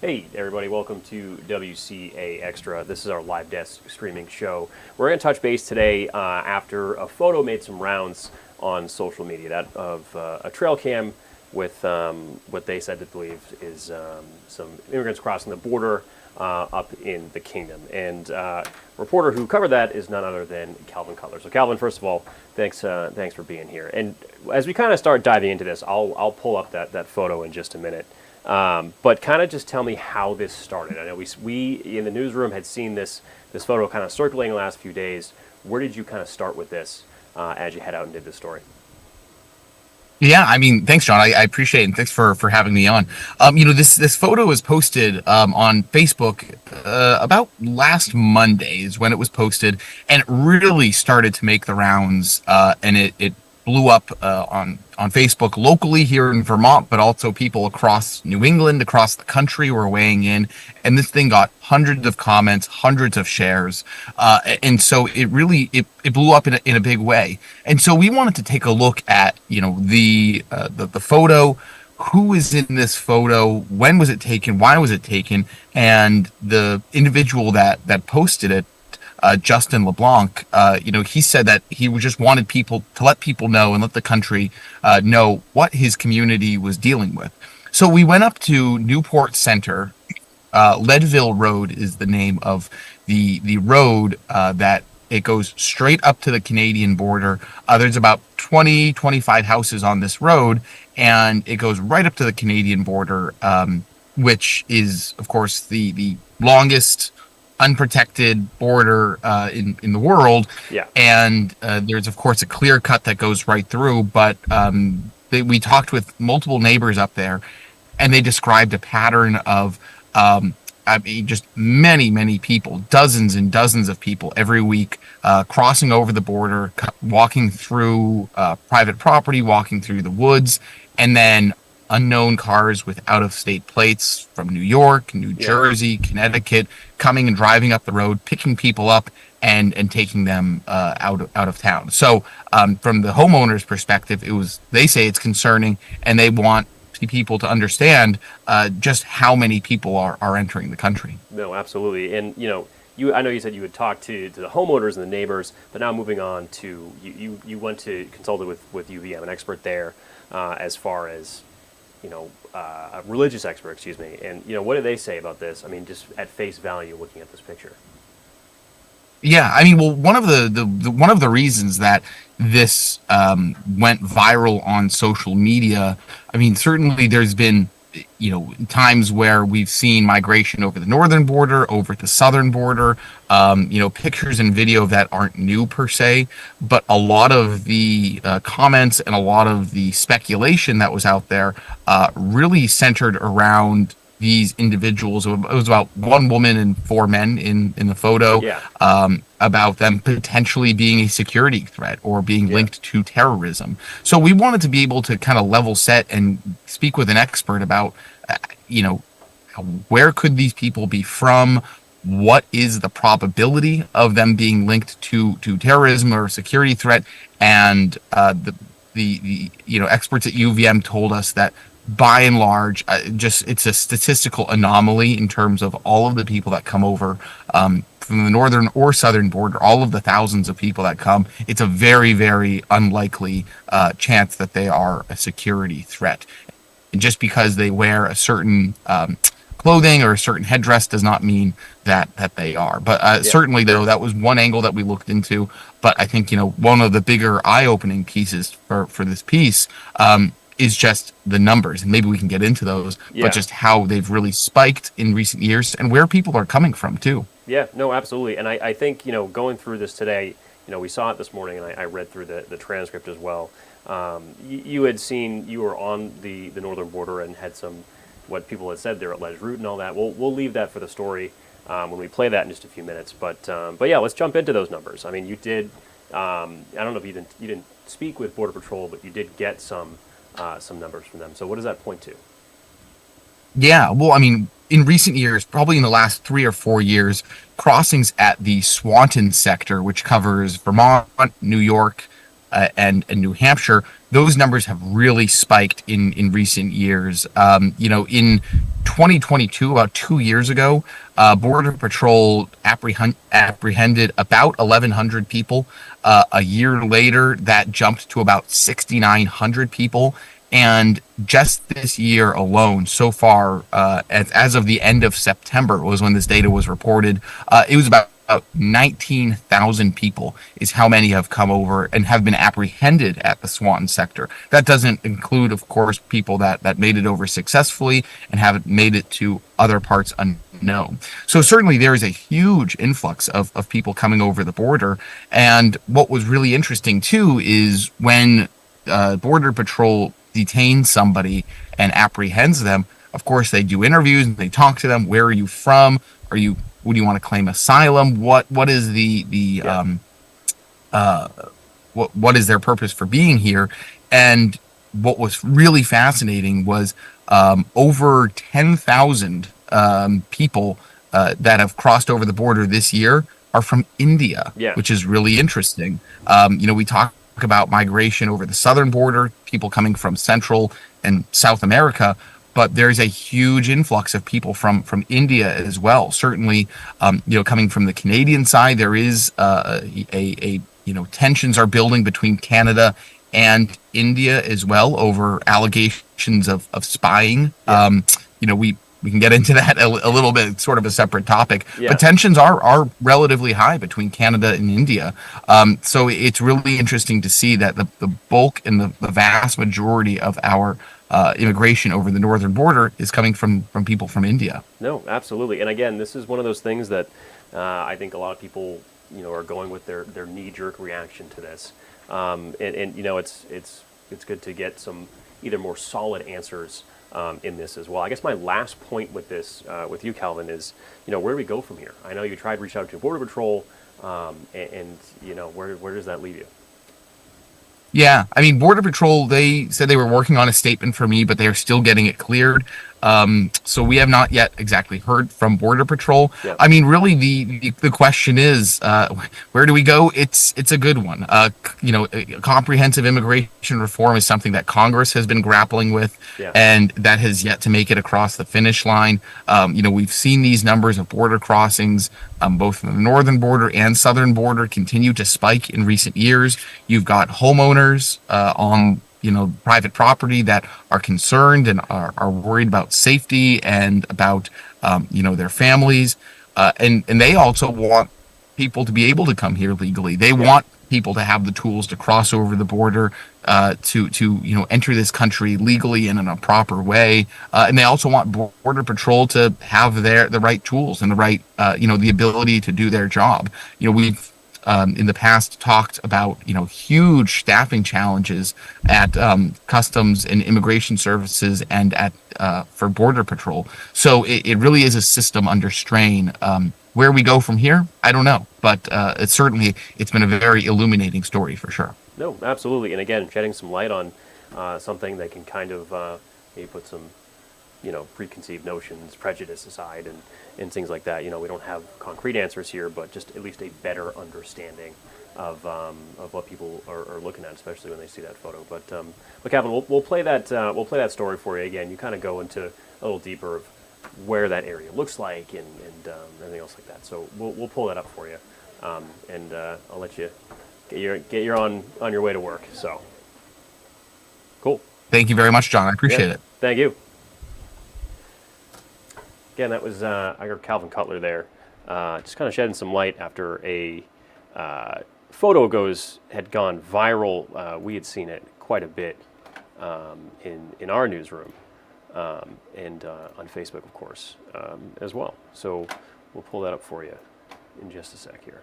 Hey, everybody, welcome to WCA Extra. This is our live desk streaming show. We're going to touch base today after a photo made some rounds on social media, that of a trail cam with what they said to believe is some immigrants crossing the border up in the kingdom. And a reporter who covered that is none other than Calvin Cutler. So, Calvin, first of all, thanks for being here. And as we kind of start diving into this, I'll pull up that photo in just a minute. But kind of just tell me how this started. I know we in the newsroom had seen this photo kind of circulating the last few days. Where did you kind of start with this as you head out and did this story? Yeah, I mean, thanks, John. I appreciate it, and thanks for having me on. This photo was posted on Facebook about last Monday is when it was posted, and it really started to make the rounds, and it blew up on Facebook locally here in Vermont, but also people across New England, across the country were weighing in, and this thing got hundreds of comments, hundreds of shares, and so it blew up in a big way. And so we wanted to take a look at the photo. Who is in this photo? When was it taken? Why was it taken? And the individual that posted it, Justin LeBlanc, he said that he just wanted people to let people know and let the country know what his community was dealing with. So we went up to Newport Center. Leadville Road is the name of the road that it goes straight up to the Canadian border. There's about 25 houses on this road, and it goes right up to the Canadian border, which is, of course, the longest unprotected border in the world. Yeah. And there's, of course, a clear cut that goes right through. But we talked with multiple neighbors up there, and they described a pattern of just many people, dozens and dozens of people every week crossing over the border, walking through private property, walking through the woods, and then unknown cars with out-of-state plates from New York, New Jersey, Connecticut, coming and driving up the road, picking people up and taking them out of town. So from the homeowner's perspective, they say it's concerning, and they want people to understand just how many people are entering the country. No, absolutely. And I know you said you would talk to the homeowners and the neighbors, but now moving on to you went to consulted with UVM, an expert there, as far as a religious expert, excuse me. And, what do they say about this? I mean, just at face value, looking at this picture. Yeah, I mean, well, one of the reasons that this went viral on social media, I mean, certainly there's been, times where we've seen migration over the northern border, over the southern border, pictures and video that aren't new per se, but a lot of the comments and a lot of the speculation that was out there really centered around these individuals. It was about one woman and four men in the photo. Yeah. About them potentially being a security threat or being linked to terrorism. So we wanted to be able to kind of level set and speak with an expert about, where could these people be from? What is the probability of them being linked to terrorism or a security threat? And the experts at UVM told us that by and large, it's a statistical anomaly in terms of all of the people that come over from the northern or southern border, all of the thousands of people that come. It's a very, very unlikely chance that they are a security threat. And just because they wear a certain clothing or a certain headdress does not mean that they are. But certainly, though, that was one angle that we looked into. But I think, one of the bigger eye-opening pieces for this piece is just the numbers, and maybe we can get into those, but just how they've really spiked in recent years and where people are coming from too. Yeah, no, absolutely. And I think, going through this today, we saw it this morning, and I read through the transcript as well. You were on the northern border and had what people had said there at Ledge Route and all that. We'll leave that for the story when we play that in just a few minutes. But yeah, let's jump into those numbers. I mean, you did, I don't know if you didn't speak with Border Patrol, but you did get some numbers from them. So what does that point to? Yeah, well, I mean, in recent years, probably in the last 3 or 4 years, crossings at the Swanton sector, which covers Vermont, New York, and New Hampshire, those numbers have really spiked in recent years. In 2022, about 2 years ago, Border Patrol apprehended about 1,100 people. A year later, that jumped to about 6,900 people. And just this year alone, so far, as of the end of September was when this data was reported, it was about 19,000 people is how many have come over and have been apprehended at the Swanton sector. That doesn't include, of course, people that made it over successfully and haven't made it to other parts unknown. So certainly there is a huge influx of people coming over the border. And what was really interesting, too, is when Border Patrol detains somebody and apprehends them, of course, they do interviews and they talk to them. Where are you from? Would you want to claim asylum? What is what is their purpose for being here? And what was really fascinating was over 10,000 people that have crossed over the border this year are from India, which is really interesting. We talk about migration over the southern border, people coming from Central and South America, but there's a huge influx of people from India as well. Certainly, coming from the Canadian side, there is tensions are building between Canada and India as well over allegations of spying. We can get into that a little bit, sort of a separate topic. But tensions are relatively high between Canada and India. So it's really interesting to see that the bulk and the vast majority of our immigration over the northern border is coming from people from India. No, absolutely. And again, this is one of those things that I think a lot of people, are going with their knee-jerk reaction to this. It's good to get some either more solid answers in this as well. I guess my last point with this, with you, Calvin, is, where do we go from here? I know you tried to reach out to Border Patrol, and where does that leave you? Yeah, I mean, Border Patrol, they said they were working on a statement for me, but they are still getting it cleared. So we have not yet exactly heard from Border Patrol. Yeah. I mean, really, the question is, where do we go? It's a good one. Comprehensive immigration reform is something that Congress has been grappling with, and that has yet to make it across the finish line. We've seen these numbers of border crossings, both on the northern border and southern border, continue to spike in recent years. You've got homeowners on private property that are concerned and are worried about safety and about their families, and they also want people to be able to come here legally. They want people to have the tools to cross over the border, to enter this country legally and in a proper way, and they also want Border Patrol to have the right tools and the right the ability to do their job. We've in the past talked about huge staffing challenges at Customs and Immigration Services and at for Border Patrol. So it really is a system under strain. Where we go from here, I don't know, but it's been a very illuminating story for sure. No, absolutely, and again, shedding some light on something that can kind of maybe put some preconceived notions, prejudice aside, and things like that. We don't have concrete answers here, but just at least a better understanding of what people are looking at, especially when they see that photo. But Calvin, we'll play that story for you again. You kind of go into a little deeper of where that area looks like and everything else like that. So we'll pull that up for you, and I'll let you get your on your way to work. So cool. Thank you very much, John. I appreciate it. Thank you. Again, that was I heard Calvin Cutler there, just kind of shedding some light after a photo had gone viral. We had seen it quite a bit in our newsroom and on Facebook, of course, as well. So we'll pull that up for you in just a sec here.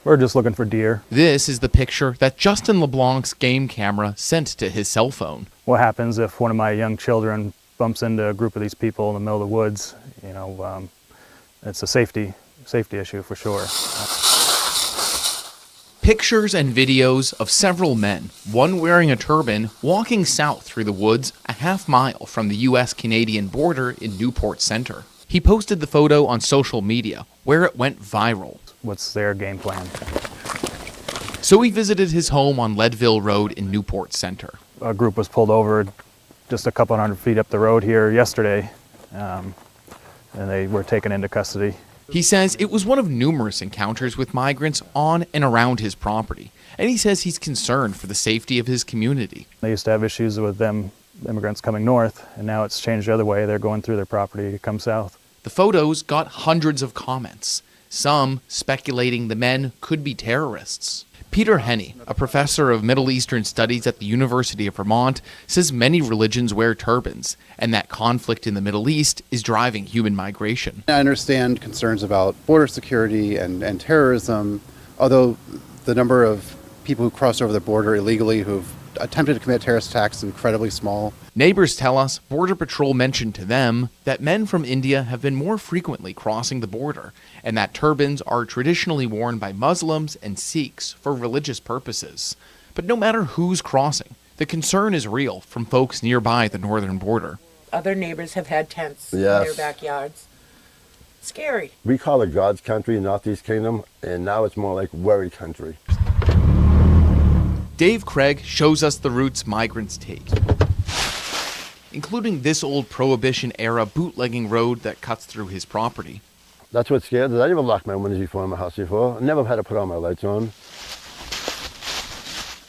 We're just looking for deer. This is the picture that Justin LeBlanc's game camera sent to his cell phone. What happens if one of my young children bumps into a group of these people in the middle of the woods? It's a safety issue for sure. Pictures and videos of several men, one wearing a turban, walking south through the woods a half mile from the U.S.-Canadian border in Newport Center. He posted the photo on social media, where it went viral. What's their game plan? So he visited his home on Leadville Road in Newport Center. A group was pulled over just a couple hundred feet up the road here yesterday, and they were taken into custody. He says it was one of numerous encounters with migrants on and around his property, and he says he's concerned for the safety of his community. They used to have issues with them immigrants coming north, and now it's changed the other way. They're going through their property to come south. The photos got hundreds of comments, some speculating the men could be terrorists. Peter Henney, a professor of Middle Eastern Studies at the University of Vermont, says many religions wear turbans, and that conflict in the Middle East is driving human migration. I understand concerns about border security and terrorism, although the number of people who cross over the border illegally who've attempted to commit terrorist attacks is incredibly small. Neighbors tell us Border Patrol mentioned to them that men from India have been more frequently crossing the border, and that turbans are traditionally worn by Muslims and Sikhs for religious purposes. But no matter who's crossing, the concern is real from folks nearby the northern border. Other neighbors have had tents in Yes. their backyards. Scary. We call it God's country, Northeast Kingdom, and now it's more like worry country. Dave Craig shows us the routes migrants take, including this old Prohibition-era bootlegging road that cuts through his property. That's what scares us. I never locked my windows before in my house before. I never had to put all my lights on.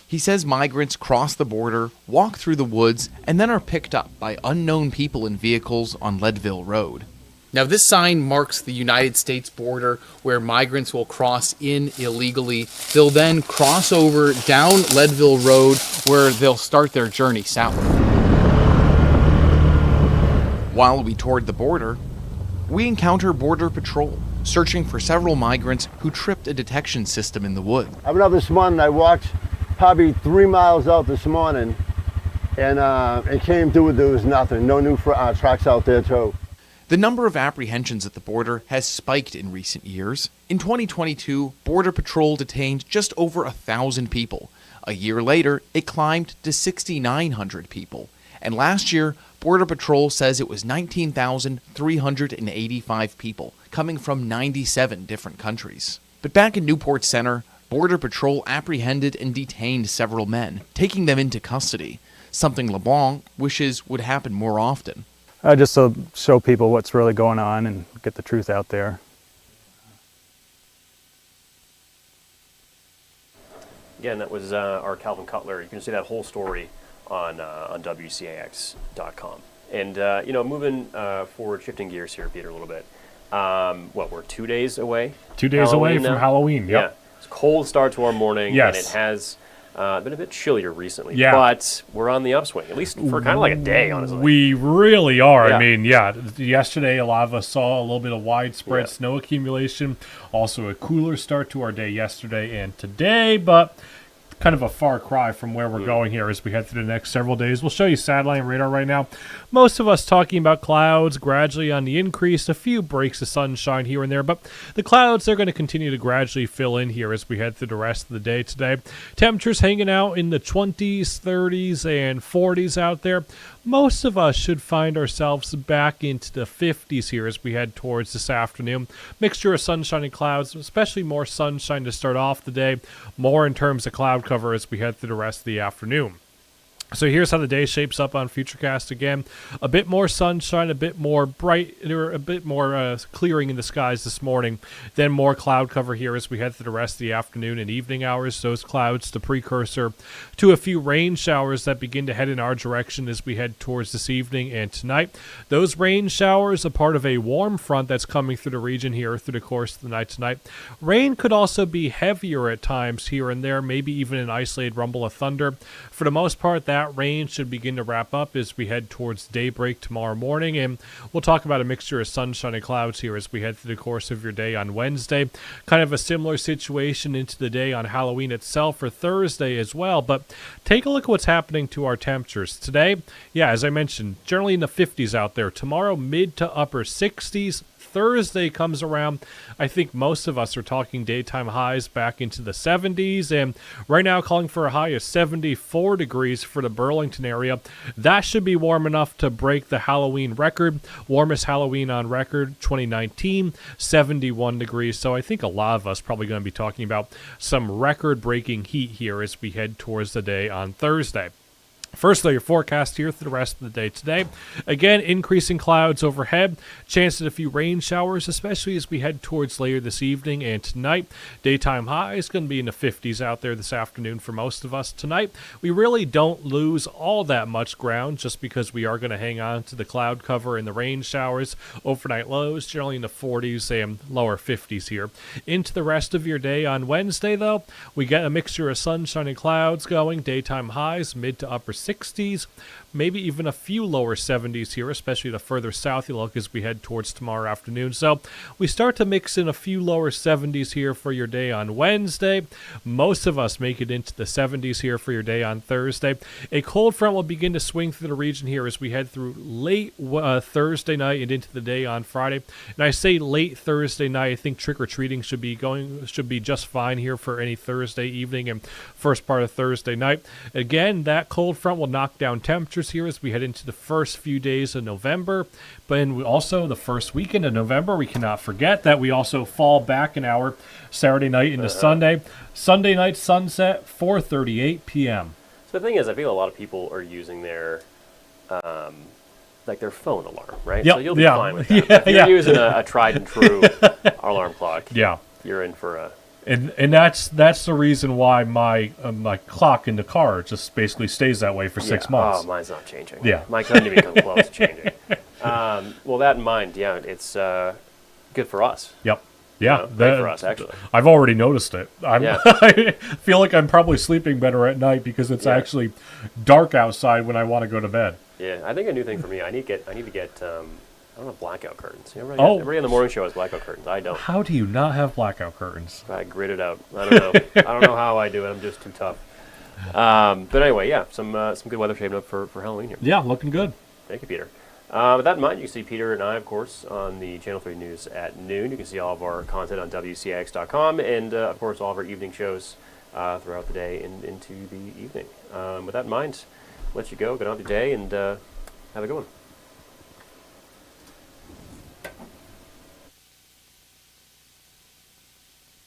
He says migrants cross the border, walk through the woods, and then are picked up by unknown people in vehicles on Leadville Road. Now, this sign marks the United States border where migrants will cross in illegally. They'll then cross over down Leadville Road where they'll start their journey south. While we toured the border, we encounter Border Patrol searching for several migrants who tripped a detection system in the woods. I went out this morning, I walked probably 3 miles out this morning, and it came through, there was nothing. No new tracks out there too. The number of apprehensions at the border has spiked in recent years. In 2022, Border Patrol detained just over 1,000 people. A year later, it climbed to 6,900 people. And last year, Border Patrol says it was 19,385 people, coming from 97 different countries. But back in Newport Center, Border Patrol apprehended and detained several men, taking them into custody, something LeBlanc wishes would happen more often. Just to show people what's really going on and get the truth out there. Again, that was our Calvin Cutler. You can see that whole story on WCAX.com. And, moving forward, shifting gears here, Peter, a little bit. We're 2 days away? 2 days away from Halloween, yep. Yeah. It's a cold start to our morning, Yes. and it has been a bit chillier recently. Yeah. But we're on the upswing, at least for kind of like a day, honestly. We really are. Yeah. I mean, yesterday a lot of us saw a little bit of widespread snow accumulation. Also a cooler start to our day yesterday and today, but kind of a far cry from where we're going here as we head through the next several days. We'll show you satellite radar right now. Most of us talking about clouds gradually on the increase, a few breaks of sunshine here and there, but the clouds are going to continue to gradually fill in here as we head through the rest of the day today. Temperatures hanging out in the 20s, 30s, and 40s out there. Most of us should find ourselves back into the 50s here as we head towards this afternoon. Mixture of sunshine and clouds, especially more sunshine to start off the day, more in terms of cloud cover as we head through the rest of the afternoon. So here's how the day shapes up on Futurecast again. A bit more sunshine, a bit more bright, or a bit more clearing in the skies this morning. Then more cloud cover here as we head through the rest of the afternoon and evening hours. Those clouds, the precursor to a few rain showers that begin to head in our direction as we head towards this evening and tonight. Those rain showers are part of a warm front that's coming through the region here through the course of the night tonight. Rain could also be heavier at times here and there, maybe even an isolated rumble of thunder. For the most part, that rain should begin to wrap up as we head towards daybreak tomorrow morning, and we'll talk about a mixture of sunshine and clouds here as we head through the course of your day on Wednesday. Kind of a similar situation into the day on Halloween itself for Thursday as well, but take a look at what's happening to our temperatures. Today, as I mentioned, generally in the 50s out there. Tomorrow, mid to upper 60s. Thursday comes around, I think most of us are talking daytime highs back into the 70s, and right now calling for a high of 74 degrees for the Burlington area. That should be warm enough to break the Halloween record. Warmest Halloween on record, 2019, 71 degrees. So I think a lot of us probably going to be talking about some record-breaking heat here as we head towards the day on Thursday. First, your forecast here for the rest of the day today. Again, increasing clouds overhead. Chance at a few rain showers, especially as we head towards later this evening and tonight. Daytime high is going to be in the 50s out there this afternoon for most of us tonight. We really don't lose all that much ground just because we are going to hang on to the cloud cover and the rain showers. Overnight lows generally in the 40s and lower 50s here. Into the rest of your day on Wednesday, though, we get a mixture of sunshine and clouds going. Daytime highs mid to upper 60s, maybe even a few lower 70s here, especially the further south you look as we head towards tomorrow afternoon. So we start to mix in a few lower 70s here for your day on Wednesday. Most of us make it into the 70s here for your day on Thursday. A cold front will begin to swing through the region here as we head through late Thursday night and into the day on Friday. And I say late Thursday night, I think trick-or-treating should be just fine here for any Thursday evening and first part of Thursday night. Again, that cold front will knock down temperatures here as we head into the first few days of November. But then also the first weekend of November, we cannot forget that we also fall back an hour Saturday night into Sunday. Sunday night sunset, 4:38 p.m. So the thing is, I feel a lot of people are using their like their phone alarm, right? Yep, So you'll be fine with that. Yeah, If you're using a tried and true alarm clock, Yeah. you're in for a... And that's the reason why my clock in the car just basically stays that way for 6 months. Oh, mine's not changing. Yeah. Mine couldn't even come close to changing. Well, that in mind, yeah, it's good for us. Yep. Yeah, know, great for us, actually. I've already noticed it. Yeah. I feel like I'm probably sleeping better at night because it's actually dark outside when I want to go to bed. Yeah, I think a new thing for me, I need to get I don't have blackout curtains. Everybody on the morning show has blackout curtains. I don't. How do you not have blackout curtains? I grit it out. I don't know. I don't know how I do it. I'm just too tough. But anyway, yeah, some good weather shaping up for Halloween here. Yeah, looking good. Thank you, Peter. With that in mind, you can see Peter and I, of course, on the Channel 3 News at noon. You can see all of our content on WCAX.com and, of course, all of our evening shows throughout the day and into the evening. With that in mind, let you go. Get on with your day and have a good one.